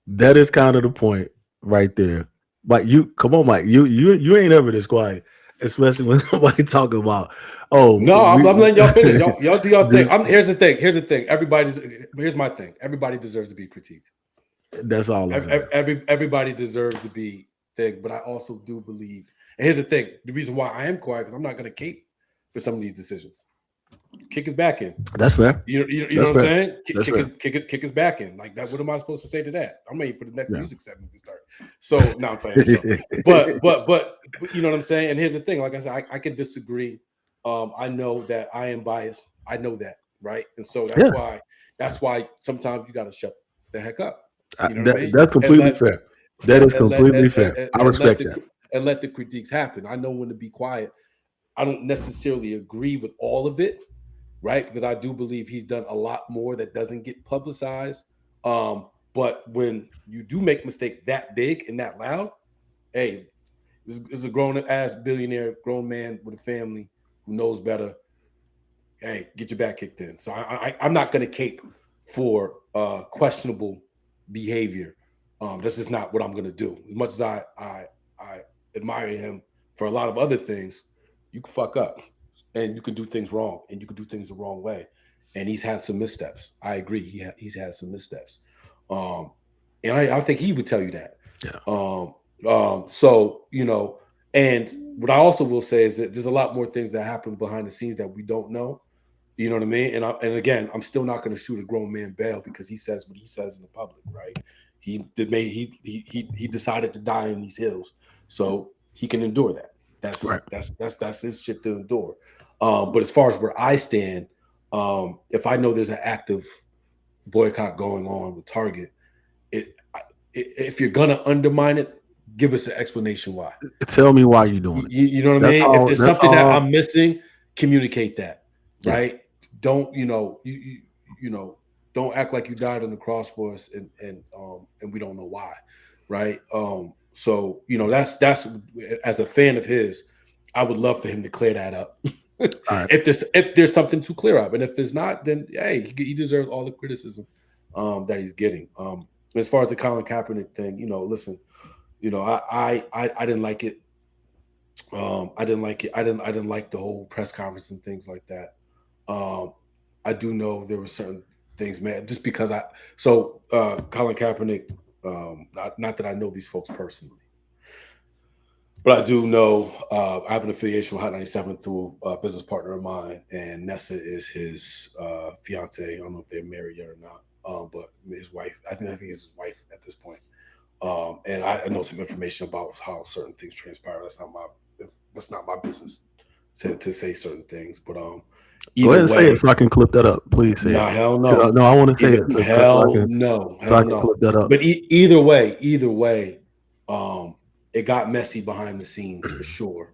That is kind of the point right there. But come on, Mike, you ain't ever this quiet, especially when somebody talking about. Oh no, I'm letting y'all finish. Y'all do y'all thing. Here's the thing. Here's my thing. Everybody deserves to be critiqued. That's all. Everybody deserves to be thing, but I also do believe. And here's the thing: the reason why I am quiet because I'm not going to cape for some of these decisions. Kick his back in. That's fair. You know what I'm saying? Kick his back in. Like that. What am I supposed to say to that? I'm waiting for the next music segment to start. So now I'm playing. But you know what I'm saying? And here's the thing: like I said, I can disagree. I know that I am biased. I know that, right? And so that's why sometimes you got to shut the heck up. You know that's completely fair. That is completely fair. I respect that. And let the critiques happen. I know when to be quiet. I don't necessarily agree with all of it, right? Because I do believe he's done a lot more that doesn't get publicized. But when you do make mistakes that big and that loud, hey, this is a grown-ass billionaire, grown man with a family who knows better. Hey, get your back kicked in. So I'm not going to cape for questionable behavior. This is not what I'm going to do. As much as I admire him for a lot of other things, you can fuck up and you can do things wrong and you can do things the wrong way. And he's had some missteps. I agree. He's had some missteps. And I think he would tell you that. Yeah. So, and what I also will say is that there's a lot more things that happen behind the scenes that we don't know. You know what I mean? And again, I'm still not going to shoot a grown man bail because he says what he says in the public, right? He decided to die in these hills, so he can endure that. That's right. That's his shit to endure. But as far as where I stand, if I know there's an active boycott going on with Target, if you're gonna undermine it, give us an explanation why. Tell me why you're doing it. You know what I mean? If there's something that I'm missing, communicate that, right? Yeah. Don't don't act like you died on the cross for us and we don't know why, right? So that's as a fan of his, I would love for him to clear that up. Right. If there's something to clear up, and if it's not, then hey, he deserves all the criticism that he's getting. As far as the Colin Kaepernick thing, listen, I didn't like it. I didn't like it. I didn't like the whole press conference and things like that. I do know there were certain things, man, just because Colin Kaepernick, not that I know these folks personally, but I do know I have an affiliation with Hot 97 through a business partner of mine, and Nessa is his fiance. I don't know if they're married yet or not, but his wife, I think it's his wife at this point. And I know some information about how certain things transpire. That's not my business to say certain things, but go ahead and say it so I can clip that up, please. Say no, it. hell no. No, I want to say it. Hell no. So I can clip that up. But either way, it got messy behind the scenes for sure,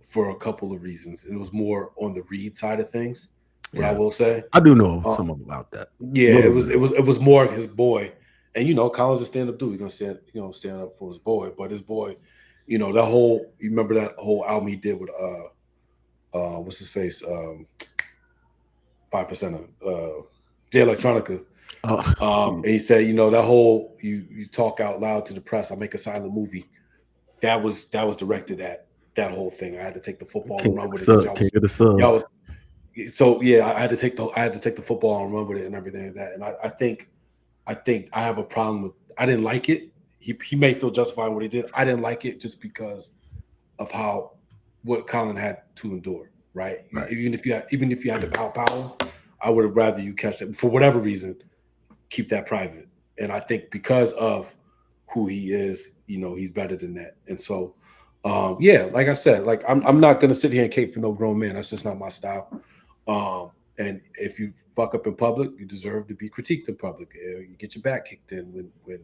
for a couple of reasons. And it was more on the Reed side of things. What I will say, I do know some about that. Yeah, it was more his boy, and Colin's a stand-up dude. He's gonna stand up for his boy, but his boy, you remember that whole album he did with what's his face, 5% of Jay Electronica. And he said, that whole you talk out loud to the press, I make a silent movie. that was directed at that whole thing. I had to take the football King and run of the with it because sub, King of the subs. y'all was so yeah. I had to take the football and run with it and everything like that. And I think I have a problem with. I didn't like it. He may feel justified in what he did. I didn't like it just because of what Colin had to endure. Right. Even if you had to pow, I would have rather you catch it for whatever reason. Keep that private. And I think because of who he is, he's better than that. And so, like I said, like I'm not gonna sit here and cape for no grown man. That's just not my style. And if you fuck up in public, you deserve to be critiqued in public. You get your back kicked in when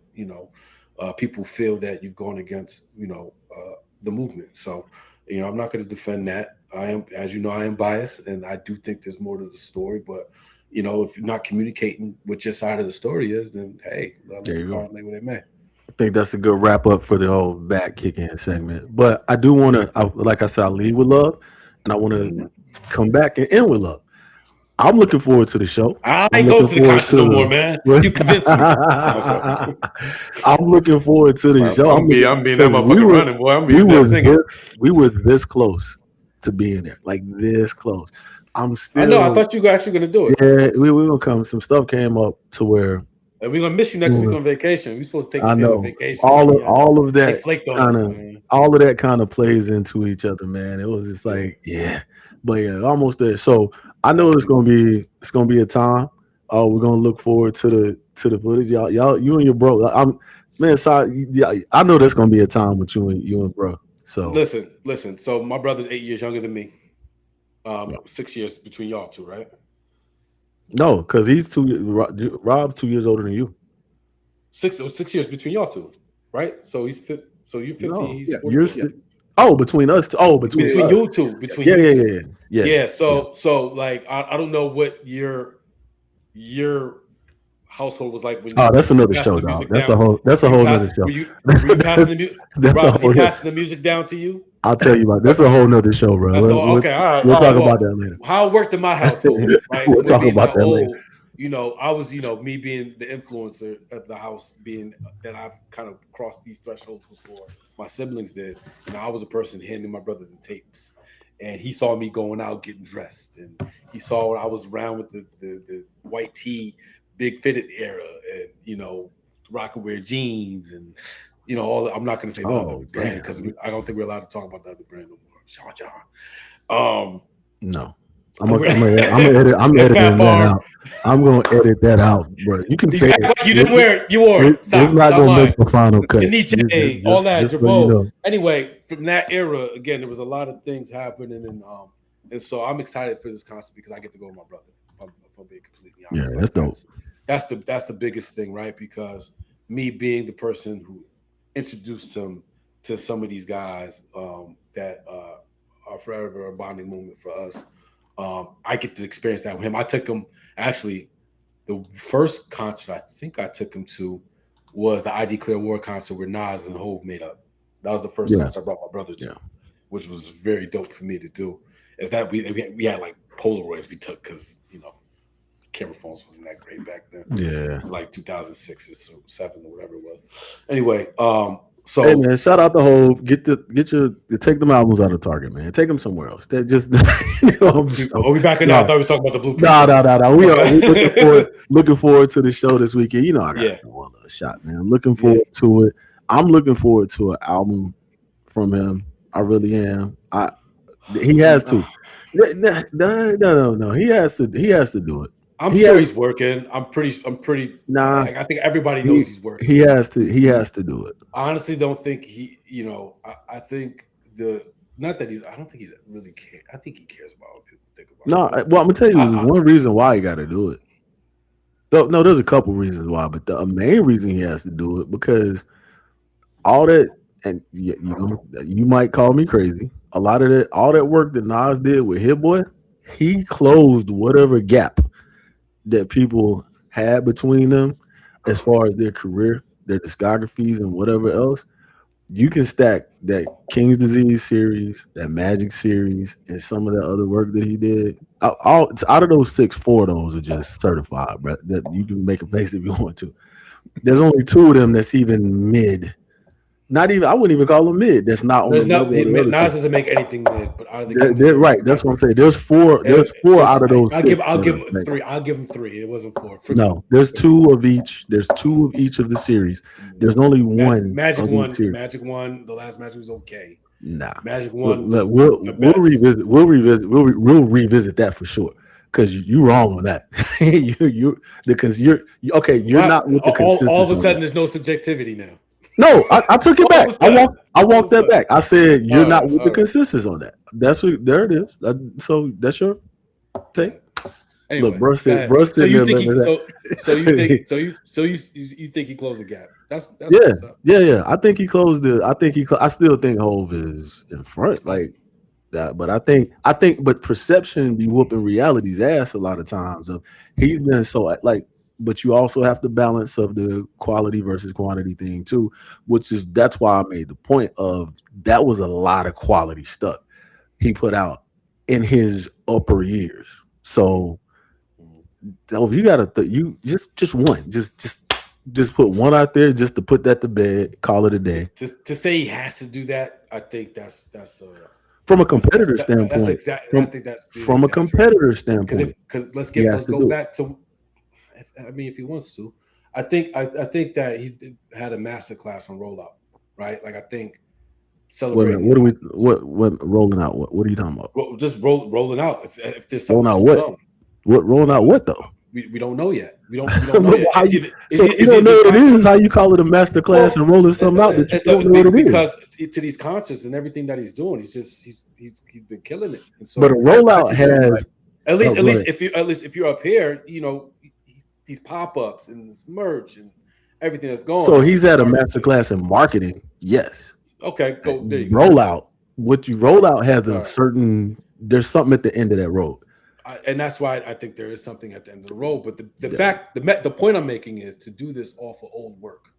people feel that you've gone against the movement. So I'm not going to defend that. I am, as you know, I am biased, and I do think there's more to the story. But if you're not communicating what your side of the story is, then hey, let the cards lay where they may. I think that's a good wrap up for the whole back kicking segment. But I do want to, like I said, I lead with love, and I want to come back and end with love. I'm looking forward to the show. I ain't going to the concert no more, man. You convinced me. I'm looking forward to the show. I'm being that motherfucking running, boy. I'm being that singing. We were this close to being there, like this close. I'm still. I know. I thought you were actually going to do it. Yeah, we were gonna come. Some stuff came up to where. And we're gonna miss you next week on vacation. We're supposed to take you on vacation. All of that. They flaked on us, man. All of that kind of plays into each other, man. It was just like, but yeah, almost there. So I know it's gonna be a time. We're gonna look forward to the footage, y'all. You and your bro. I know there's gonna be a time with you and bro. So listen. So my brother's 8 years younger than me. 6 years between y'all two, right? No, because he's Rob's 2 years older than you. 6 years between y'all two, right? So he's so you're 50. No, he's 44. you're 6. Oh, between us two. Oh, between you two. Yeah. So like I don't know what your household was like when you. That's another show, dog. That's a whole nother show. Were you passing the music down to you? I'll tell you about that's a whole nother show, bro. All right. We'll talk about that later. How it worked in my household, right? We'll talk about that later. I was, me being the influencer of the house, being that I've kind of crossed these thresholds before my siblings did. I was a person handing my brother the tapes, and he saw me going out getting dressed, and he saw I was around with the white tee, big fitted era, and rock and wear jeans, and all that. I'm not going to say the other brand because I don't think we're allowed to talk about the other brand no more. No. I'm editing that out. I'm gonna edit that out, bro. You can say you didn't wear it. You wore it. It's not gonna make the final cut. All that. Anyway, from that era, again, there was a lot of things happening, and so I'm excited for this concert because I get to go with my brother. If I'm being completely honest, that's dope. That's the biggest thing, right? Because me being the person who introduced him to some of these guys that are forever a bonding moment for us. I get to experience that with him. I took him, actually, the first concert I think I took him to was the I Declare War concert where Nas and Hov made up. That was the first concert I brought my brother to, which was very dope for me to do. Is that we had like Polaroids we took because, camera phones wasn't that great back then. Yeah. It was like 2006 or 2007 or whatever it was. Anyway, so hey man, shout out the whole take them albums out of Target, man. Take them somewhere else. They just are we back in now? I thought we were talking about the blueprint. No. We are looking forward to the show this weekend. I got one other shot, man. I'm looking forward to it. I'm looking forward to an album from him. I really am. He has to. No. He has to do it. I'm sure he's working. I'm pretty. Nah, I think everybody knows he's working. He has to do it. I honestly don't think he. I think not that he's. I don't think he's really care. I think he cares about what people think about. No, well, I'm gonna tell you one reason why he got to do it. No, there's a couple reasons why, but the main reason he has to do it because all that, and you might call me crazy. A lot of that, all that work that Nas did with Hit Boy, he closed whatever gap that people had between them as far as their career, their discographies, and whatever else. You can stack that King's Disease series, that Magic series, and some of the other work that he did. Out of those 6, 4 of those are just certified, bro. That you can make a face if you want to. There's only 2 of them that's even mid not even I wouldn't even call him mid. That's not on the There's level not of the other Nas two. doesn't make anything mid, but out of the They're right. That's what I'm saying. There's four. There's four out of those six. I'll give him 3. I'll give him 3. It wasn't 4. No, there's 2 of each. There's 2 of each of the series. There's only one. Magic of one. each series. Magic one. The last Magic was okay. Nah. Magic one. We'll revisit. We'll revisit that for sure. Because you wrong on that. Because you're okay. You're not with the consistency. All of a sudden, there's no subjectivity now. No, I took it back. I walked that back. I said you're not with the consensus on that. That's what there it is. So that's your take. Anyway, look, bro said. So you think he closed the gap? That's yeah, what's up. yeah. I think he closed it. I still think Hove is in front, like that. But I think, but perception be whooping reality's ass a lot of times. He's been so like. But you also have to balance of the quality versus quantity thing too, that's why I made the point of that was a lot of quality stuff he put out in his upper years. So if you got you just one, just put one out there just to put that to bed, call it a day. To say he has to do that, I think that's from a competitor standpoint. That's exactly. I think that's from a competitor standpoint. Because let's go back to. I mean, if he wants to, I think that he had a master class on rollout, right? Like I think celebrating. What rolling out? What are you talking about? Well, just rolling out. If there's something rolling out what rolling out what though? We don't know yet. We don't know yet. You don't know what it is. How you call it a master class and rolling something out that you don't know what it is? Because to these concerts and everything that he's doing, he's been killing it. And so, but a rollout has at least if you're up here, you know. These pop-ups and this merch and everything that's going on. So he's at a master class in marketing. Yes. Okay. Go there. You rollout. What you roll out has a certain. There's something at the end of that road. And that's why I think there is something at the end of the road. But the point I'm making is to do this off of old work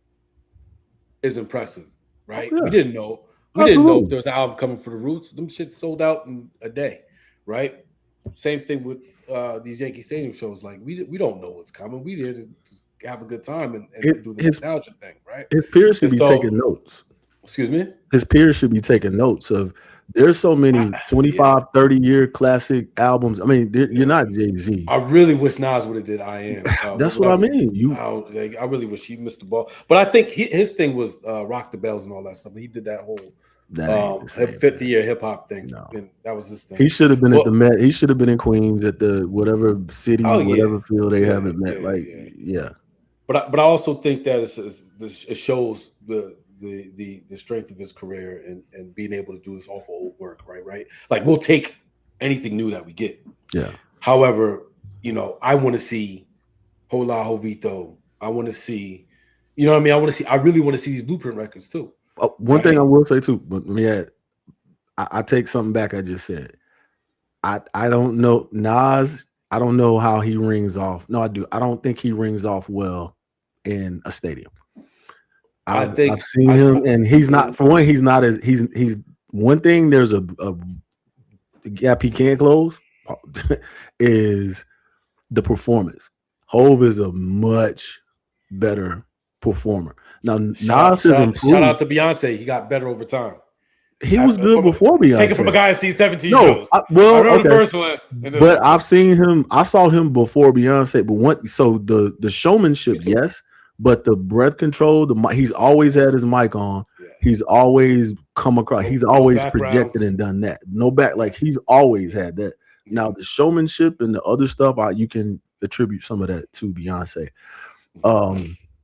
is impressive, right? Yeah. We didn't know. Didn't know if there was an album coming for the Roots. Them shit sold out in a day, right? Same thing with these Yankee Stadium shows. Like we don't know what's coming. We here to have a good time and do the nostalgia thing, right? His peers should be taking notes. Excuse me? His peers should be taking notes of there's so many 25, 30-year classic albums. I mean, you're not Jay-Z. I really wish Nas would have did I Am. That's what I mean. I really wish he missed the ball. But I think his thing was Rock the Bells and all that stuff. He did that whole 50-year hip hop thing. No. And that was his thing. He should have been at the Met. He should have been in Queens at the whatever city, whatever field they have it Met. But I also think that it shows the strength of his career and being able to do this awful old work, right? Like we'll take anything new that we get. Yeah. However, I want to see Hola Jovito. I want to see, you know what I mean? I really want to see these Blueprint records too. One thing I will say too, but let me add, I take something back I just said. I don't know Nas. I don't know how he rings off. No, I do. I don't think he rings off well in a stadium. I've seen him, and he's not. For one, he's not as he's. One thing there's a gap he can't close is the performance. Hove is a much better performer. Now Nas has improved. Shout out to Beyonce. He got better over time. He was good before Beyonce. Take it from a guy who's seen 17 shows. I remember the first one. But I've seen him. I saw him before Beyonce. But so the showmanship, yes. But the breath control, he's always had his mic on. Yeah. He's always come across. He's always projected and done that. No back, like he's always had that. Yeah. Now the showmanship and the other stuff, you can attribute some of that to Beyonce.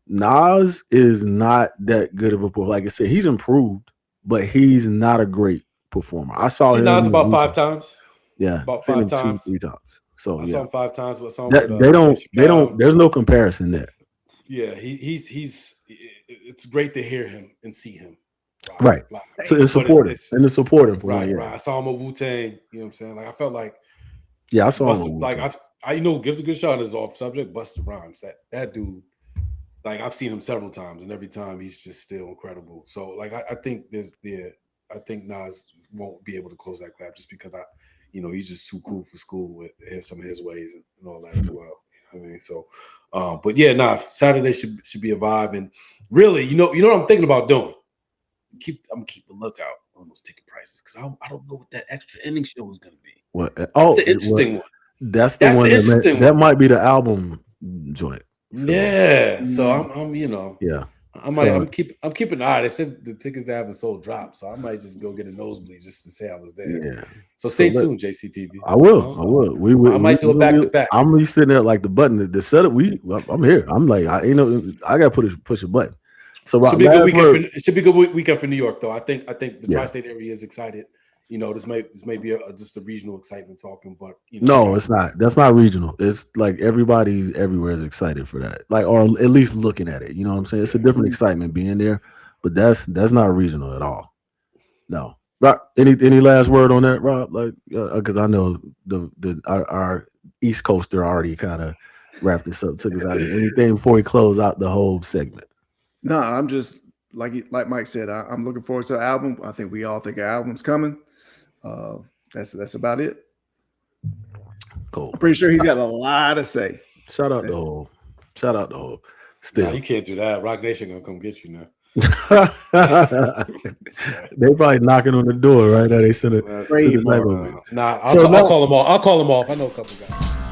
Nas is not that good of a performer. Like I said, he's improved, but he's not a great performer. I saw him Nas about 5 times. Yeah, about 5 times, 2-3 times. So I saw him 5 times. But they don't. There's no comparison there. Yeah, he's. It's great to hear him and see him. Right. So it's supportive and it's supportive. Right. I saw him at Wu-Tang. You know what I'm saying? Like I felt like. Yeah, I saw him. Like I gives a good shot as off subject. Busta Rhymes. That dude. Like I've seen him several times, and every time he's just still incredible. So like I think I think Nas won't be able to close that gap just because he's just too cool for school with some of his ways and all that as well. You know what I mean? So, but yeah, Saturday should be a vibe. And really, you know what I'm thinking about doing. I'm keep a lookout on those ticket prices because I don't know what that extra inning show is going to be. What? That's the interesting one. That's That's one the interesting that one. might be the album joint. So, Yeah. So I'm yeah. I'm keeping an eye. They said the tickets that haven't sold dropped, so I might just go get a nosebleed just to say I was there. Yeah. So stay tuned, JCTV. I will. I might do a back to back. I'm be sitting there like the button, the setup. I'm here. I'm like, I gotta push a button. So should be a good weekend. It should be a good weekend for New York, though. I think the tri-state area is excited. This may be just a regional excitement talking, but no, it's not. That's not regional. It's like everybody's everywhere is excited for that, like, or at least looking at it. You know what I'm saying? It's a different excitement being there, but that's not regional at all. No. Rob, any last word on that, Rob? Like, because I know our East Coaster already kind of wrapped this up, took us out of it. Anything before we close out the whole segment? No, I'm just like Mike said. I'm looking forward to the album. I think we all think our album's coming. That's about it. Cool. I'm pretty sure he's got a lot to say. Shout out the whole. Still, you can't do that. Rock Nation gonna come get you now. They probably knocking on the door right now. They sent it. I'll call them off. I know a couple guys.